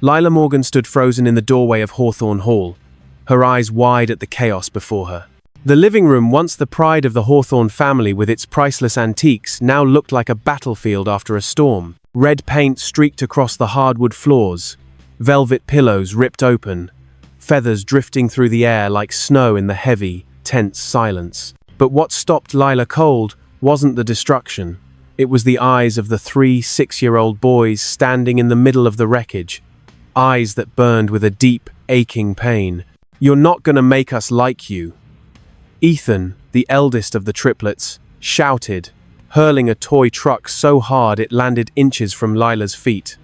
Lila Morgan stood frozen in the doorway of Hawthorne Hall, her eyes wide at the chaos before her. The living room, once the pride of the Hawthorne family with its priceless antiques, now looked like a battlefield after a storm. Red paint streaked across the hardwood floors, velvet pillows ripped open, feathers drifting through the air like snow in the heavy, tense silence. But what stopped Lila cold wasn't the destruction. It was the eyes of the 3 6-year-old boys standing in the middle of the wreckage. Eyes that burned with a deep, aching pain. "You're not gonna make us like you." Ethan, the eldest of the triplets, shouted, hurling a toy truck so hard it landed inches from Lila's feet.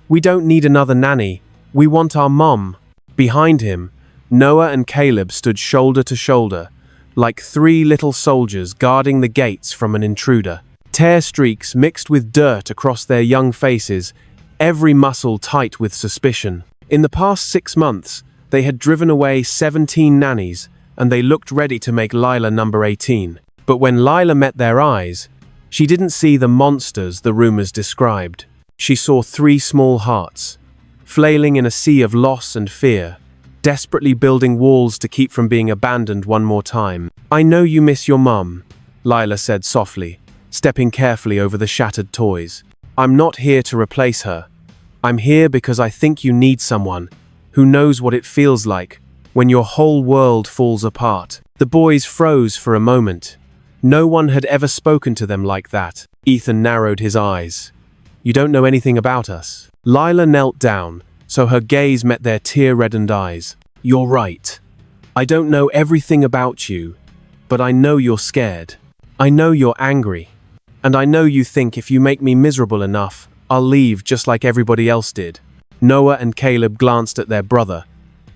"We don't need another nanny. We want our mom." Behind him, Noah and Caleb stood shoulder to shoulder, like 3 little soldiers guarding the gates from an intruder. Tear streaks mixed with dirt across their young faces, every muscle tight with suspicion. In the past 6 months, they had driven away 17 nannies, and they looked ready to make Lila number 18. But when Lila met their eyes, she didn't see the monsters the rumors described. She saw 3 small hearts, flailing in a sea of loss and fear, desperately building walls to keep from being abandoned one more time. "I know you miss your mum," Lila said softly, stepping carefully over the shattered toys. "I'm not here to replace her. I'm here because I think you need someone who knows what it feels like when your whole world falls apart." The boys froze for a moment. No one had ever spoken to them like that. Ethan narrowed his eyes. "You don't know anything about us." Lila knelt down, so her gaze met their tear-reddened eyes. "You're right. I don't know everything about you, but I know you're scared. I know you're angry. And I know you think if you make me miserable enough, I'll leave just like everybody else did." Noah and Caleb glanced at their brother,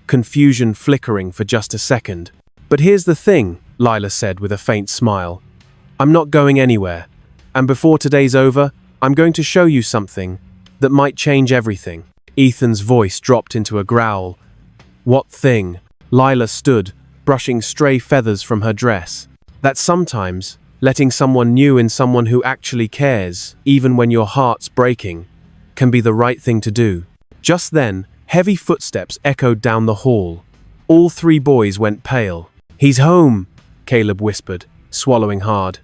confusion flickering for just a second. "But here's the thing," Lila said with a faint smile. "I'm not going anywhere. And before today's over, I'm going to show you something that might change everything." Ethan's voice dropped into a growl. "What thing?" Lila stood, brushing stray feathers from her dress. "That sometimes, letting someone new in someone who actually cares, even when your heart's breaking, can be the right thing to do." Just then, heavy footsteps echoed down the hall. All 3 boys went pale. "He's home," Caleb whispered, swallowing hard.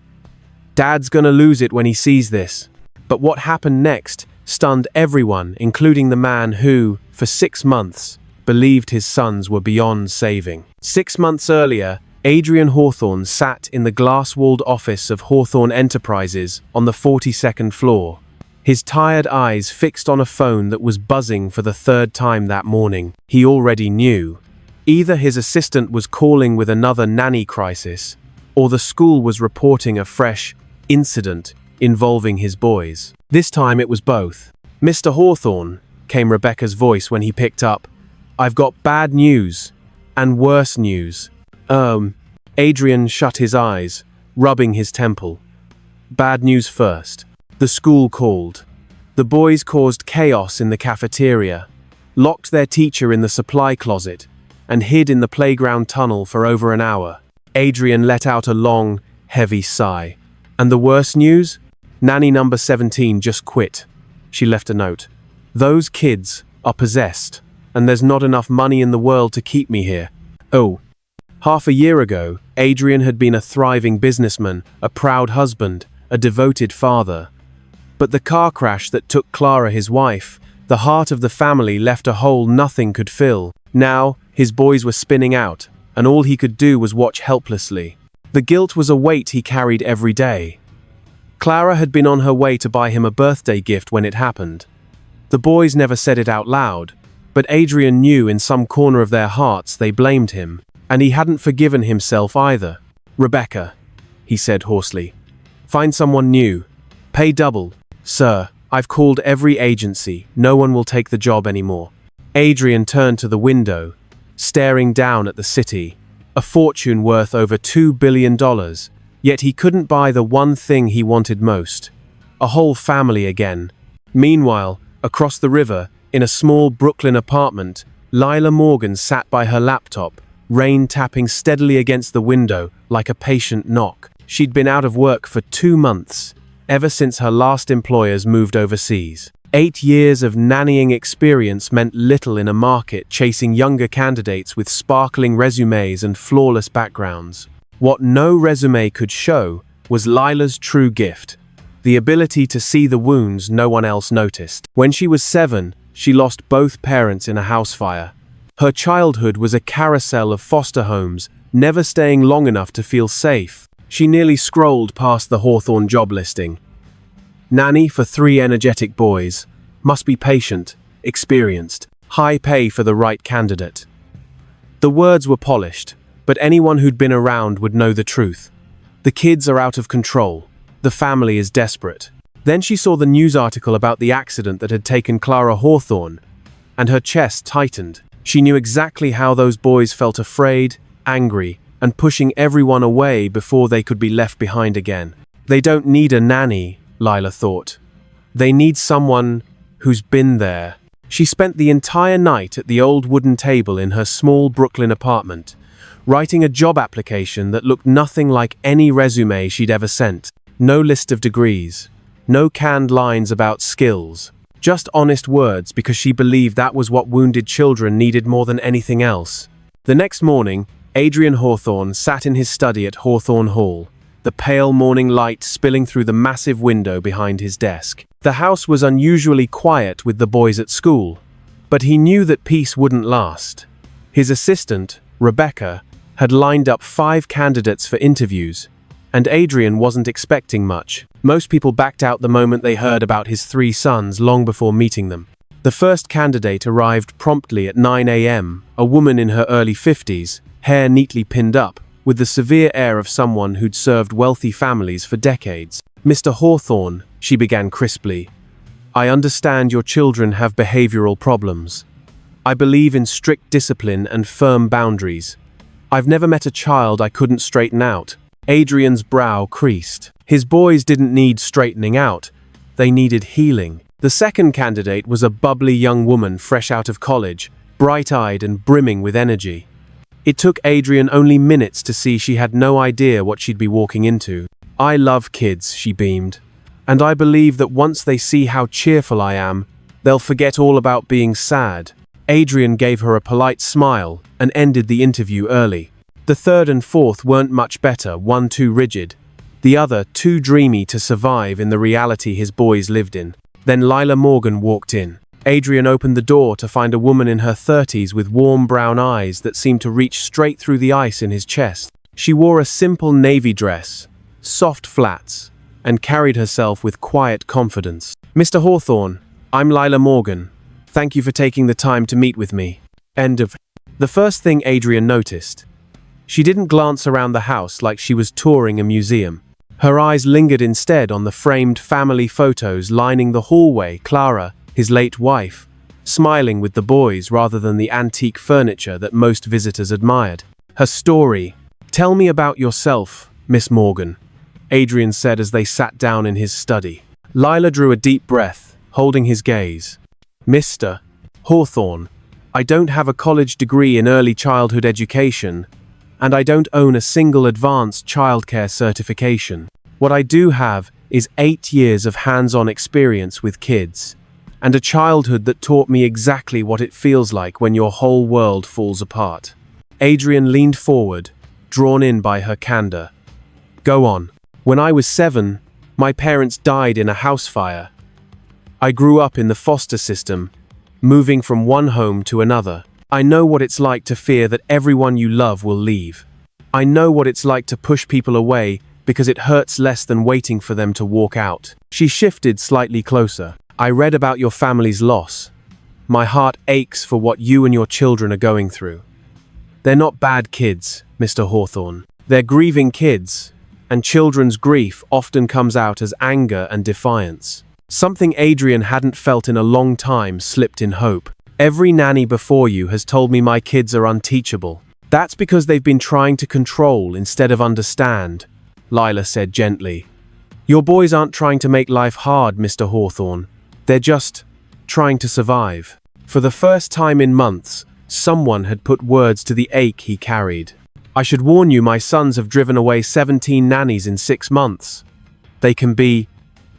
"Dad's gonna lose it when he sees this." But what happened next stunned everyone, including the man who, for 6 months, believed his sons were beyond saving. 6 months earlier, Adrian Hawthorne sat in the glass-walled office of Hawthorne Enterprises on the 42nd floor, his tired eyes fixed on a phone that was buzzing for the 3rd time that morning. He already knew. Either his assistant was calling with another nanny crisis, or the school was reporting a fresh incident involving his boys. This time it was both. "Mr. Hawthorne," came Rebecca's voice when he picked up, "I've got bad news, and worse news." Adrian shut his eyes, rubbing his temple. "Bad news first. The school called. The boys caused chaos in the cafeteria, locked their teacher in the supply closet, and hid in the playground tunnel for over an hour." Adrian let out a long, heavy sigh. "And the worst news? Nanny number 17 just quit." She left a note. "Those kids are possessed, and there's not enough money in the world to keep me here." Oh. Half a year ago, Adrian had been a thriving businessman, a proud husband, a devoted father. But the car crash that took Clara, his wife, the heart of the family, left a hole nothing could fill. Now, his boys were spinning out, and all he could do was watch helplessly. The guilt was a weight he carried every day. Clara had been on her way to buy him a birthday gift when it happened. The boys never said it out loud, but Adrian knew in some corner of their hearts they blamed him. And he hadn't forgiven himself either. "Rebecca," he said hoarsely, "find someone new. Pay double." "Sir, I've called every agency. No one will take the job anymore." Adrian turned to the window, staring down at the city, a fortune worth over $2 billion, yet he couldn't buy the one thing he wanted most: a whole family again. Meanwhile, across the river, in a small Brooklyn apartment, Lila Morgan sat by her laptop, rain tapping steadily against the window like a patient knock. She'd been out of work for 2 months, ever since her last employers moved overseas. 8 years of nannying experience meant little in a market chasing younger candidates with sparkling resumes and flawless backgrounds. What no resume could show was Lila's true gift, the ability to see the wounds no one else noticed. When she was 7, she lost both parents in a house fire. Her childhood was a carousel of foster homes, never staying long enough to feel safe. She nearly scrolled past the Hawthorne job listing. Nanny for 3 energetic boys. Must be patient, experienced, high pay for the right candidate. The words were polished, but anyone who'd been around would know the truth. The kids are out of control. The family is desperate. Then she saw the news article about the accident that had taken Clara Hawthorne, and her chest tightened. She knew exactly how those boys felt, afraid, angry, and pushing everyone away before they could be left behind again. They don't need a nanny, Lila thought. They need someone who's been there. She spent the entire night at the old wooden table in her small Brooklyn apartment, writing a job application that looked nothing like any resume she'd ever sent. No list of degrees, no canned lines about skills, just honest words, because she believed that was what wounded children needed more than anything else. The next morning, Adrian Hawthorne sat in his study at Hawthorne Hall, the pale morning light spilling through the massive window behind his desk. The house was unusually quiet with the boys at school, but he knew that peace wouldn't last. His assistant, Rebecca, had lined up 5 candidates for interviews, and Adrian wasn't expecting much. Most people backed out the moment they heard about his 3 sons long before meeting them. The first candidate arrived promptly at 9 a.m., a woman in her early 50s, hair neatly pinned up, with the severe air of someone who'd served wealthy families for decades. "Mr. Hawthorne," she began crisply, "I understand your children have behavioral problems. I believe in strict discipline and firm boundaries. I've never met a child I couldn't straighten out." Adrian's brow creased. His boys didn't need straightening out. They needed healing. The second candidate was a bubbly young woman fresh out of college, bright-eyed and brimming with energy. It took Adrian only minutes to see she had no idea what she'd be walking into. "I love kids," she beamed, "and I believe that once they see how cheerful I am, they'll forget all about being sad." Adrian gave her a polite smile and ended the interview early. The third and fourth weren't much better, one too rigid, the other too dreamy to survive in the reality his boys lived in. Then Lila Morgan walked in. Adrian opened the door to find a woman in her 30s with warm brown eyes that seemed to reach straight through the ice in his chest. She wore a simple navy dress, soft flats, and carried herself with quiet confidence. "Mr. Hawthorne, I'm Lila Morgan. Thank you for taking the time to meet with me." End of. The first thing Adrian noticed. She didn't glance around the house like she was touring a museum. Her eyes lingered instead on the framed family photos lining the hallway. Clara, his late wife, smiling with the boys rather than the antique furniture that most visitors admired. Her story. "Tell me about yourself, Miss Morgan," Adrian said as they sat down in his study. Lila drew a deep breath, holding his gaze. "Mr. Hawthorne, I don't have a college degree in early childhood education, and I don't own a single advanced childcare certification. What I do have is 8 years of hands-on experience with kids, and a childhood that taught me exactly what it feels like when your whole world falls apart." Adrian leaned forward, drawn in by her candor. "Go on." "When I was 7, my parents died in a house fire. I grew up in the foster system, moving from one home to another. I know what it's like to fear that everyone you love will leave. I know what it's like to push people away because it hurts less than waiting for them to walk out." She shifted slightly closer. "I read about your family's loss. My heart aches for what you and your children are going through. They're not bad kids, Mr. Hawthorne. They're grieving kids, and children's grief often comes out as anger and defiance." Something Adrian hadn't felt in a long time slipped in hope. "Every nanny before you has told me my kids are unteachable. That's because they've been trying to control instead of understand," Lila said gently. "Your boys aren't trying to make life hard, Mr. Hawthorne. They're just trying to survive." For the first time in months, someone had put words to the ache he carried. "I should warn you, my sons have driven away 17 nannies in 6 months. They can be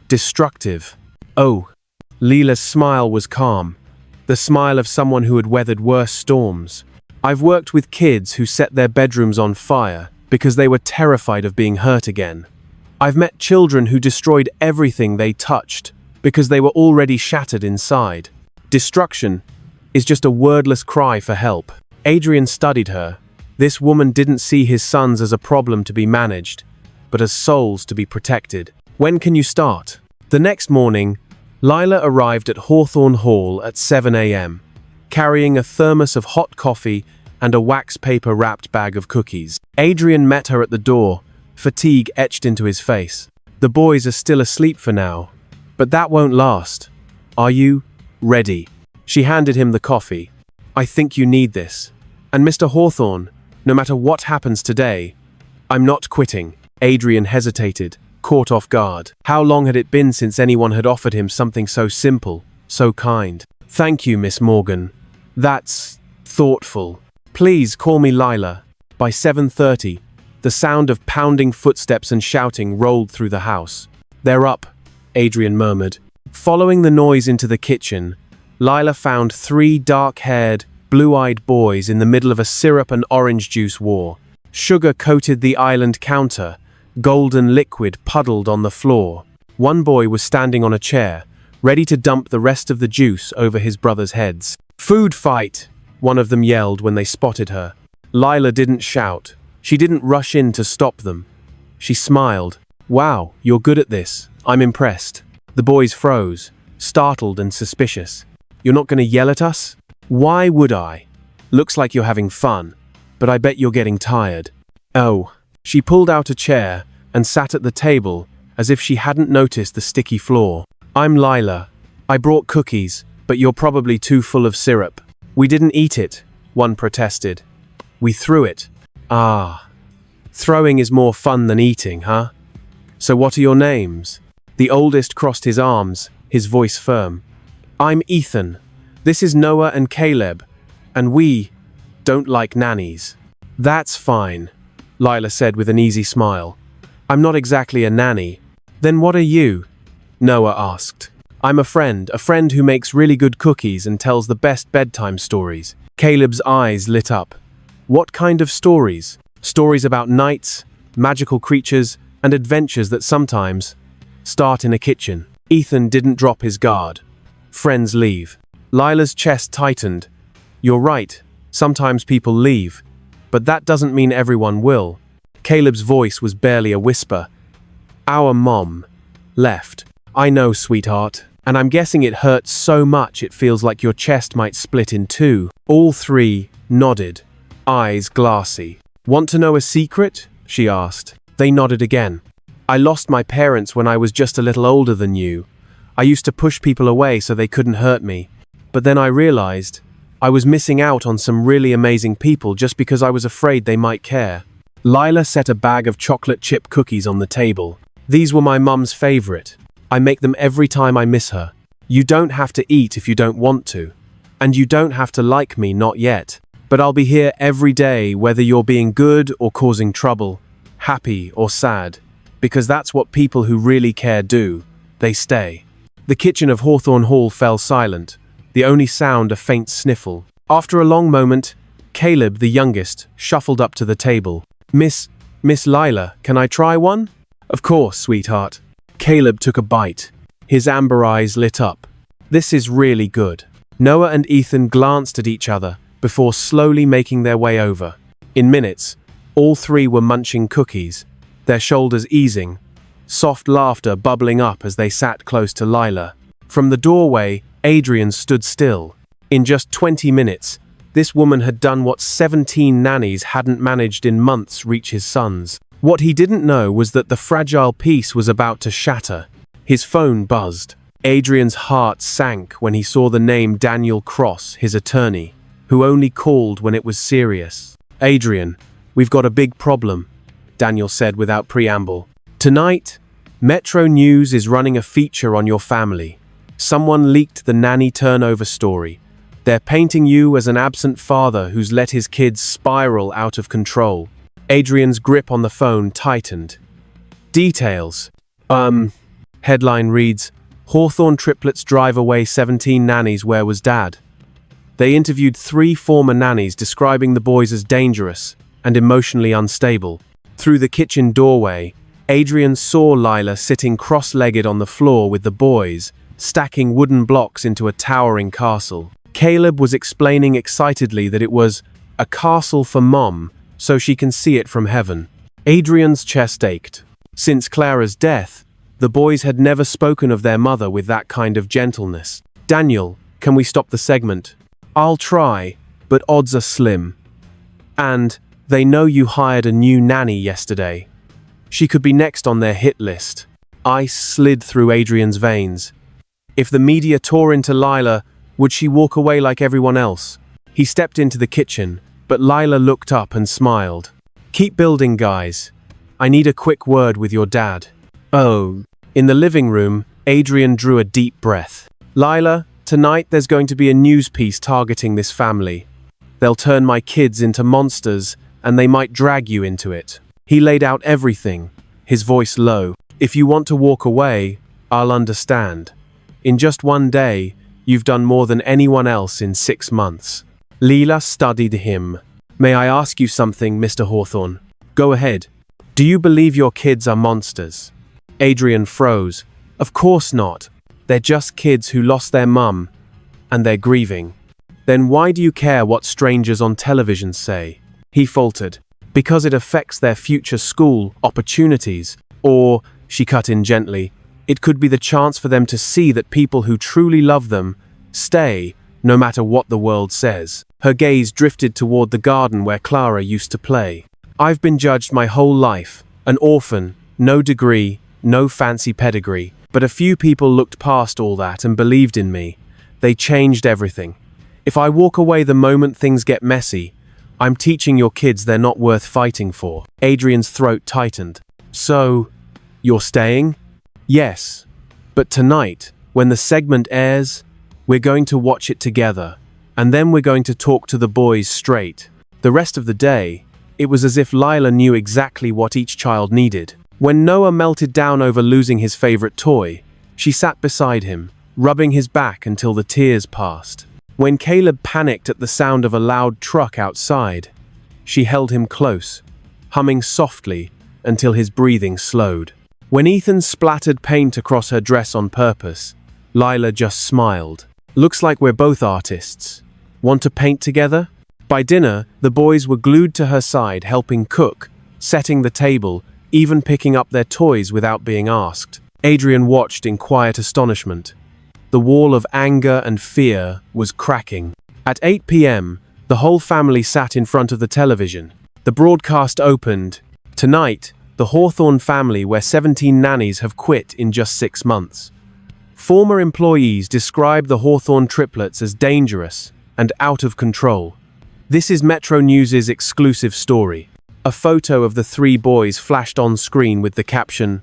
destructive." "Oh." Lila's smile was calm, the smile of someone who had weathered worse storms. I've worked with kids who set their bedrooms on fire because they were terrified of being hurt again. I've met children who destroyed everything they touched because they were already shattered inside. Destruction is just a wordless cry for help. Adrian studied her. This woman didn't see his sons as a problem to be managed, but as souls to be protected. When can you start? The next morning, Lila arrived at Hawthorne Hall at 7 a.m., carrying a thermos of hot coffee and a wax paper wrapped bag of cookies. Adrian met her at the door, fatigue etched into his face. The boys are still asleep for now, but that won't last. Are you ready? She handed him the coffee. I think you need this. And Mr. Hawthorne, no matter what happens today, I'm not quitting. Adrian hesitated, caught off guard. How long had it been since anyone had offered him something so simple, so kind? Thank you, Miss Morgan. That's thoughtful. Please call me Lila. By 7:30, the sound of pounding footsteps and shouting rolled through the house. They're up, Adrian murmured. Following the noise into the kitchen, Lila found 3 dark-haired, blue-eyed boys in the middle of a syrup and orange juice war. Sugar coated the island counter, golden liquid puddled on the floor. One boy was standing on a chair, ready to dump the rest of the juice over his brothers' heads. Food fight, one of them yelled when they spotted her. Lila didn't shout. She didn't rush in to stop them. She smiled. Wow, you're good at this. I'm impressed. The boys froze, startled and suspicious. You're not going to yell at us? Why would I? Looks like you're having fun, but I bet you're getting tired. Oh. She pulled out a chair and sat at the table as if she hadn't noticed the sticky floor. I'm Lila. I brought cookies, but you're probably too full of syrup. We didn't eat it, one protested. We threw it. Ah. Throwing is more fun than eating, huh? So what are your names? The oldest crossed his arms, his voice firm. I'm Ethan. This is Noah and Caleb, and we don't like nannies. That's fine, Lila said with an easy smile. I'm not exactly a nanny. Then what are you? Noah asked. I'm a friend who makes really good cookies and tells the best bedtime stories. Caleb's eyes lit up. What kind of stories? Stories about knights, magical creatures, and adventures that sometimes start in a kitchen. Ethan didn't drop his guard. Friends leave. Lila's chest tightened. You're right, sometimes people leave, but that doesn't mean everyone will. Caleb's voice was barely a whisper. Our mom left. I know, sweetheart, and I'm guessing it hurts so much it feels like your chest might split in two. All 3 nodded, eyes glassy. Want to know a secret? She asked. They nodded again. I lost my parents when I was just a little older than you. I used to push people away so they couldn't hurt me. But then I realized I was missing out on some really amazing people just because I was afraid they might care. Lila set a bag of chocolate chip cookies on the table. These were my mum's favorite. I make them every time I miss her. You don't have to eat if you don't want to. And you don't have to like me, not yet. But I'll be here every day, whether you're being good or causing trouble, happy or sad. Because that's what people who really care do. They stay. The kitchen of Hawthorne Hall fell silent, the only sound a faint sniffle. After a long moment, Caleb, the youngest, shuffled up to the table. Miss Lila, can I try one? Of course, sweetheart. Caleb took a bite. His amber eyes lit up. This is really good. Noah and Ethan glanced at each other before slowly making their way over. In minutes, all 3 were munching cookies, their shoulders easing, soft laughter bubbling up as they sat close to Lila. From the doorway, Adrian stood still. In just 20 minutes, this woman had done what 17 nannies hadn't managed in months reach his sons. What he didn't know was that the fragile peace was about to shatter. His phone buzzed. Adrian's heart sank when he saw the name Daniel Cross, his attorney, who only called when it was serious. Adrian, we've got a big problem, Daniel said without preamble. Tonight, Metro News is running a feature on your family. Someone leaked the nanny turnover story. They're painting you as an absent father who's let his kids spiral out of control. Adrian's grip on the phone tightened. Details. Headline reads, Hawthorne Triplets drive away 17 nannies. Where was Dad? They interviewed 3 former nannies describing the boys as dangerous and emotionally unstable. Through the kitchen doorway, Adrian saw Lila sitting cross-legged on the floor with the boys, stacking wooden blocks into a towering castle. Caleb was explaining excitedly that it was a castle for Mom, so she can see it from heaven. Adrian's chest ached. Since Clara's death, the boys had never spoken of their mother with that kind of gentleness. Daniel, can we stop the segment? I'll try, but odds are slim. And they know you hired a new nanny yesterday. She could be next on their hit list. Ice slid through Adrian's veins. If the media tore into Lila, would she walk away like everyone else? He stepped into the kitchen, but Lila looked up and smiled. Keep building, guys. I need a quick word with your dad. Oh. In the living room, Adrian drew a deep breath. Lila, tonight there's going to be a news piece targeting this family. They'll turn my kids into monsters, and they might drag you into it. He laid out everything, his voice low. If you want to walk away, I'll understand. In just one day, you've done more than anyone else in 6 months. Lila studied him. May I ask you something, Mr. Hawthorne? Go ahead. Do you believe your kids are monsters? Adrian froze. Of course not. They're just kids who lost their mum, and they're grieving. Then why do you care what strangers on television say? He faltered. Because it affects their future school opportunities. Or, she cut in gently, it could be the chance for them to see that people who truly love them stay, no matter what the world says. Her gaze drifted toward the garden where Clara used to play. I've been judged my whole life, an orphan, no degree, no fancy pedigree. But a few people looked past all that and believed in me. They changed everything. If I walk away the moment things get messy, I'm teaching your kids they're not worth fighting for. Adrian's throat tightened. So, you're staying? Yes. But tonight, when the segment airs, we're going to watch it together. And then we're going to talk to the boys straight. The rest of the day, it was as if Lila knew exactly what each child needed. When Noah melted down over losing his favorite toy, she sat beside him, rubbing his back until the tears passed. When Caleb panicked at the sound of a loud truck outside, she held him close, humming softly until his breathing slowed. When Ethan splattered paint across her dress on purpose, Lila just smiled. Looks like we're both artists. Want to paint together? By dinner, the boys were glued to her side, helping cook, setting the table, even picking up their toys without being asked. Adrian watched in quiet astonishment. The wall of anger and fear was cracking. At 8 p.m., the whole family sat in front of the television. The broadcast opened. Tonight, the Hawthorne family, where 17 nannies have quit in just 6 months. Former employees describe the Hawthorne triplets as dangerous and out of control. This is Metro News' exclusive story. A photo of the 3 boys flashed on screen with the caption,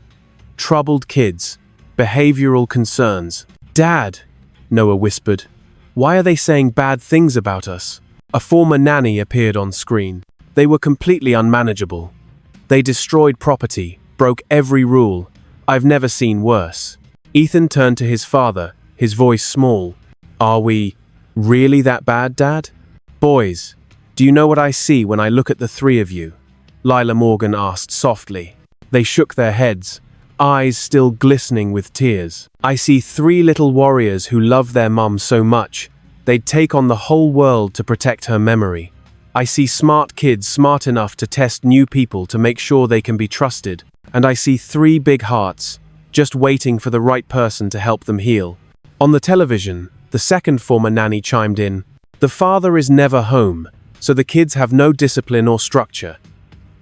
"Troubled kids, behavioral concerns." "Dad," Noah whispered, "why are they saying bad things about us?" A former nanny appeared on screen. They were completely unmanageable. They destroyed property, broke every rule. I've never seen worse. Ethan turned to his father, his voice small. "Are we really that bad, Dad?" "Boys, do you know what I see when I look at the 3 of you?" Lila Morgan asked softly. They shook their heads, eyes still glistening with tears. "I see 3 little warriors who love their mum so much, they'd take on the whole world to protect her memory. I see smart kids smart enough to test new people to make sure they can be trusted. And I see 3 big hearts, just waiting for the right person to help them heal." On the television, the second former nanny chimed in. "The father is never home, so the kids have no discipline or structure.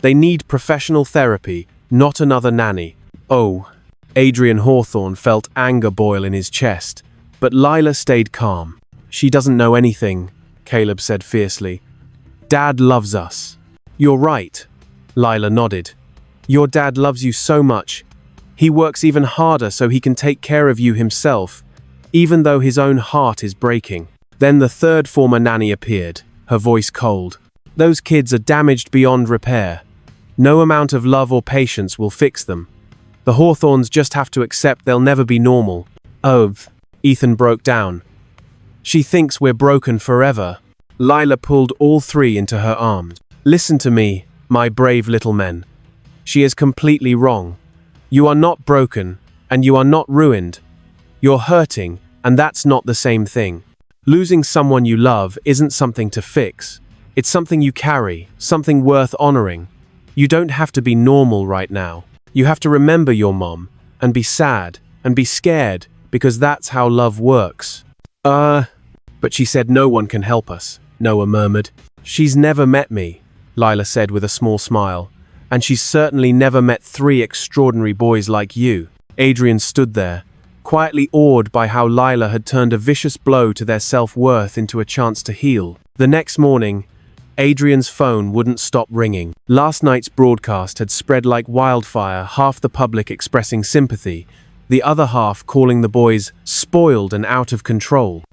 They need professional therapy, not another nanny." Oh, Adrian Hawthorne felt anger boil in his chest, but Lila stayed calm. "She doesn't know anything," Caleb said fiercely. "Dad loves us." "You're right," Lila nodded. "Your dad loves you so much. He works even harder so he can take care of you himself, even though his own heart is breaking." Then the third former nanny appeared, her voice cold. "Those kids are damaged beyond repair. No amount of love or patience will fix them. The Hawthorns just have to accept they'll never be normal." Oh, Ethan broke down. She thinks we're broken forever. Lila pulled all three into her arms. Listen to me, my brave little men. She is completely wrong. You are not broken, and you are not ruined. You're hurting, and that's not the same thing. Losing someone you love isn't something to fix. It's something you carry, something worth honoring. You don't have to be normal right now. You have to remember your mom, and be sad, and be scared, because that's how love works. But she said no one can help us, Noah murmured. She's never met me, Lila said with a small smile. And she's certainly never met three extraordinary boys like you. Adrian stood there, quietly awed by how Lila had turned a vicious blow to their self-worth into a chance to heal. The next morning, Adrian's phone wouldn't stop ringing. Last night's broadcast had spread like wildfire, half the public expressing sympathy, the other half calling the boys spoiled and out of control.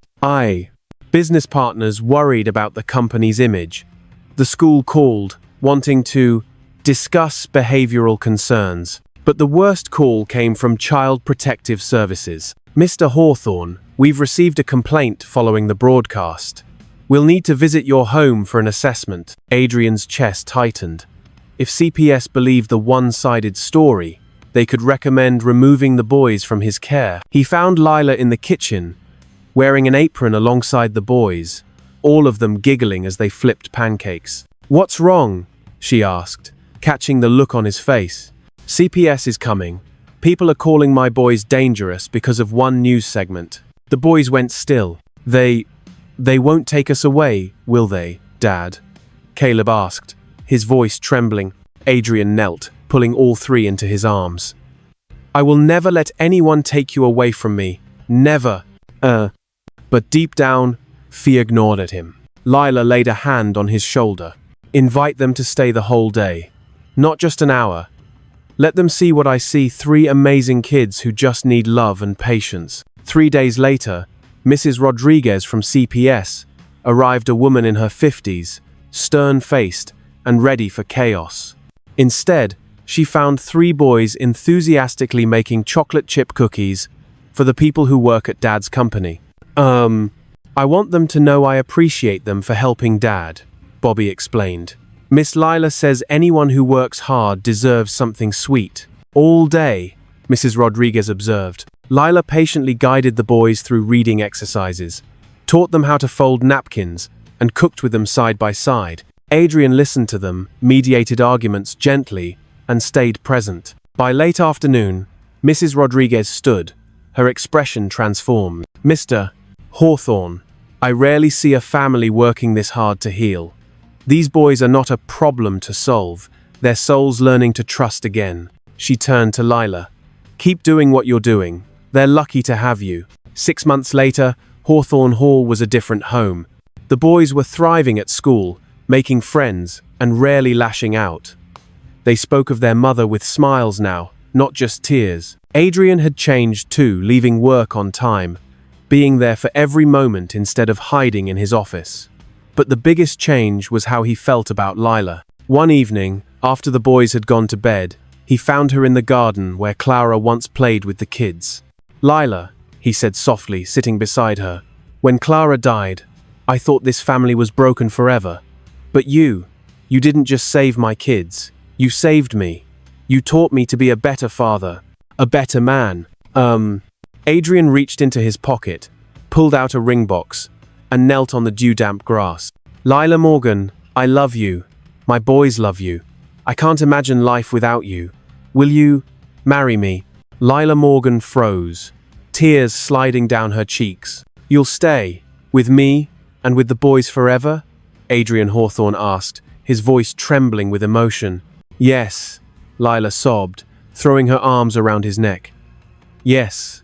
Business partners worried about the company's image. The school called, wanting to discuss behavioral concerns. But the worst call came from Child Protective Services. Mr. Hawthorne, we've received a complaint following the broadcast. We'll need to visit your home for an assessment. Adrian's chest tightened. If CPS believed the one-sided story, they could recommend removing the boys from his care. He found Lila in the kitchen, wearing an apron alongside the boys, all of them giggling as they flipped pancakes. What's wrong? She asked, catching the look on his face. CPS is coming. People are calling my boys dangerous because of one news segment. The boys went still. They won't take us away, will they, Dad? Caleb asked, his voice trembling. Adrian knelt, pulling all three into his arms. I will never let anyone take you away from me. Never. But deep down, fear gnawed at him. Lila laid a hand on his shoulder. Invite them to stay the whole day. Not just an hour. Let them see what I see, three amazing kids who just need love and patience. 3 days later, Mrs. Rodriguez from CPS arrived, a woman in her 50s, stern-faced and ready for chaos. Instead, she found 3 boys enthusiastically making chocolate chip cookies for the people who work at Dad's company. I want them to know I appreciate them for helping Dad, Bobby explained. Miss Lila says anyone who works hard deserves something sweet. All day, Mrs. Rodriguez observed. Lila patiently guided the boys through reading exercises, taught them how to fold napkins, and cooked with them side by side. Adrian listened to them, mediated arguments gently, and stayed present. By late afternoon, Mrs. Rodriguez stood, her expression transformed. Mr. Hawthorne, I rarely see a family working this hard to heal. These boys are not a problem to solve, their souls learning to trust again. She turned to Lila. Keep doing what you're doing. They're lucky to have you. 6 months later, Hawthorne Hall was a different home. The boys were thriving at school, making friends, and rarely lashing out. They spoke of their mother with smiles now, not just tears. Adrian had changed too, leaving work on time, being there for every moment instead of hiding in his office. But the biggest change was how he felt about Lila. One evening, after the boys had gone to bed, he found her in the garden where Clara once played with the kids. Lila, he said softly, sitting beside her, when Clara died, I thought this family was broken forever. But you didn't just save my kids. You saved me. You taught me to be a better father, a better man. Adrian reached into his pocket, pulled out a ring box, and knelt on the dew-damp grass. Lila Morgan, I love you. My boys love you. I can't imagine life without you. Will you marry me? Lila Morgan froze, tears sliding down her cheeks. You'll stay with me and with the boys forever? Adrian Hawthorne asked, his voice trembling with emotion. Yes, Lila sobbed, throwing her arms around his neck. Yes.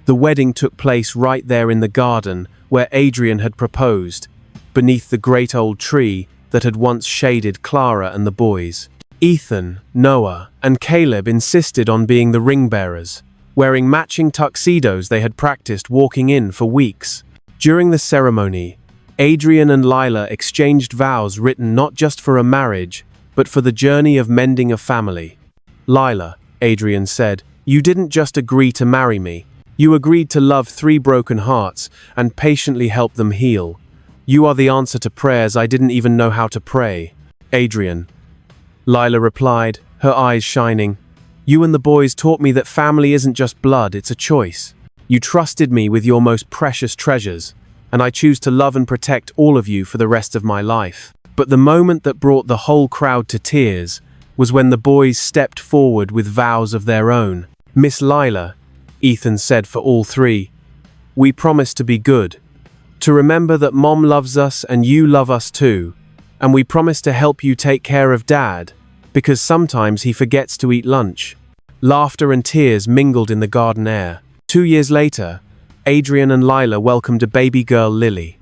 The wedding took place right there in the garden where Adrian had proposed, beneath the great old tree that had once shaded Clara and the boys. Ethan, Noah, and Caleb insisted on being the ring bearers, wearing matching tuxedos they had practiced walking in for weeks. During the ceremony, Adrian and Lila exchanged vows written not just for a marriage, but for the journey of mending a family. Lila, Adrian said, You didn't just agree to marry me. You agreed to love 3 broken hearts and patiently help them heal. You are the answer to prayers I didn't even know how to pray. Adrian. Lila replied, her eyes shining. You and the boys taught me that family isn't just blood, it's a choice. You trusted me with your most precious treasures, and I choose to love and protect all of you for the rest of my life. But the moment that brought the whole crowd to tears was when the boys stepped forward with vows of their own. Miss Lila, Ethan said for all 3, we promise to be good, to remember that Mom loves us and you love us too, and we promise to help you take care of Dad, because sometimes he forgets to eat lunch. Laughter and tears mingled in the garden air. 2 years later, Adrian and Lila welcomed a baby girl, Lily.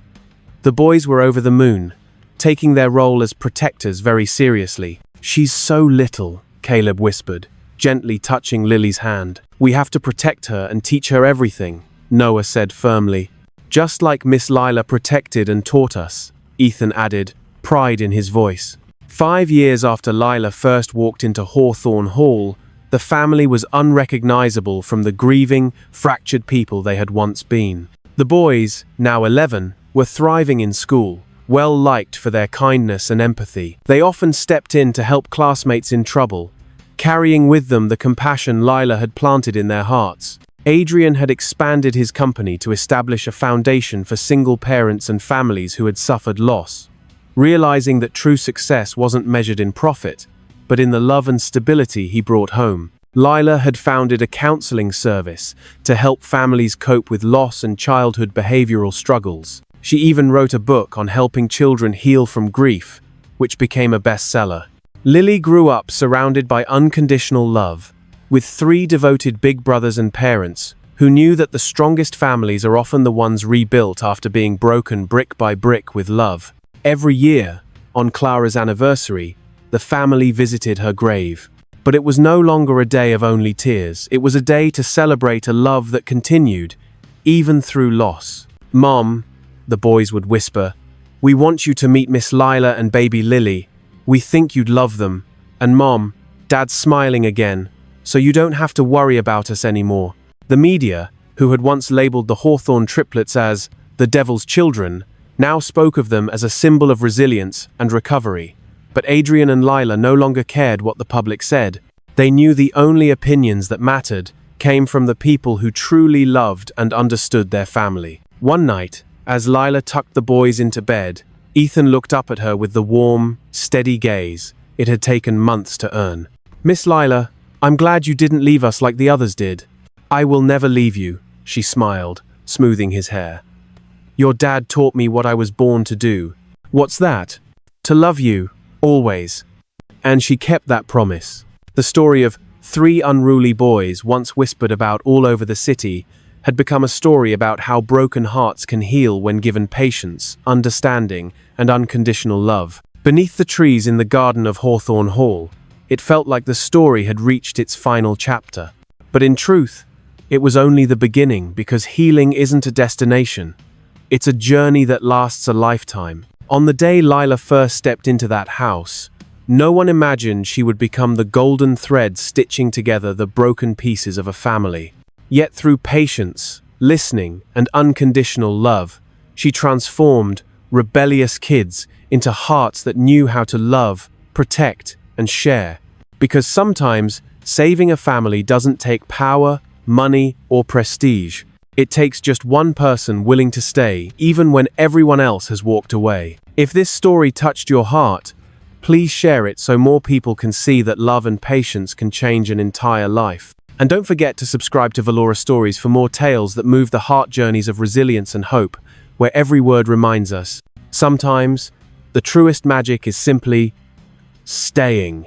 The boys were over the moon, taking their role as protectors very seriously. She's so little, Caleb whispered, gently touching Lily's hand. We have to protect her and teach her everything, Noah said firmly. Just like Miss Lila protected and taught us, Ethan added, pride in his voice. 5 years after Lila first walked into Hawthorne Hall, the family was unrecognizable from the grieving, fractured people they had once been. The boys, now 11, were thriving in school, well liked for their kindness and empathy. They often stepped in to help classmates in trouble, carrying with them the compassion Lila had planted in their hearts. Adrian had expanded his company to establish a foundation for single parents and families who had suffered loss. Realizing that true success wasn't measured in profit, but in the love and stability he brought home, Lila had founded a counseling service to help families cope with loss and childhood behavioral struggles. She even wrote a book on helping children heal from grief, which became a bestseller. Lily grew up surrounded by unconditional love, with 3 devoted big brothers and parents who knew that the strongest families are often the ones rebuilt after being broken brick by brick with love. Every year, on Clara's anniversary, the family visited her grave. But it was no longer a day of only tears. It was a day to celebrate a love that continued, even through loss. Mom, the boys would whisper, we want you to meet Miss Lila and baby Lily. We think you'd love them. And Mom, Dad's smiling again, so you don't have to worry about us anymore. The media, who had once labeled the Hawthorne Triplets as the devil's children, now spoke of them as a symbol of resilience and recovery. But Adrian and Lila no longer cared what the public said. They knew the only opinions that mattered came from the people who truly loved and understood their family. One night, as Lila tucked the boys into bed, Ethan looked up at her with the warm, steady gaze it had taken months to earn. Miss Lila, I'm glad you didn't leave us like the others did. I will never leave you, she smiled, smoothing his hair. Your dad taught me what I was born to do. What's that? To love you. Always. And she kept that promise. The story of 3 unruly boys once whispered about all over the city had become a story about how broken hearts can heal when given patience, understanding, and unconditional love. Beneath the trees in the garden of Hawthorne Hall, it felt like the story had reached its final chapter. But in truth, it was only the beginning, because healing isn't a destination. It's a journey that lasts a lifetime. On the day Lila first stepped into that house, no one imagined she would become the golden thread stitching together the broken pieces of a family. Yet through patience, listening, and unconditional love, she transformed rebellious kids into hearts that knew how to love, protect, and share. Because sometimes, saving a family doesn't take power, money, or prestige. It takes just one person willing to stay, even when everyone else has walked away. If this story touched your heart, please share it so more people can see that love and patience can change an entire life. And don't forget to subscribe to Velora Stories for more tales that move the heart journeys of resilience and hope, where every word reminds us, sometimes, the truest magic is simply staying.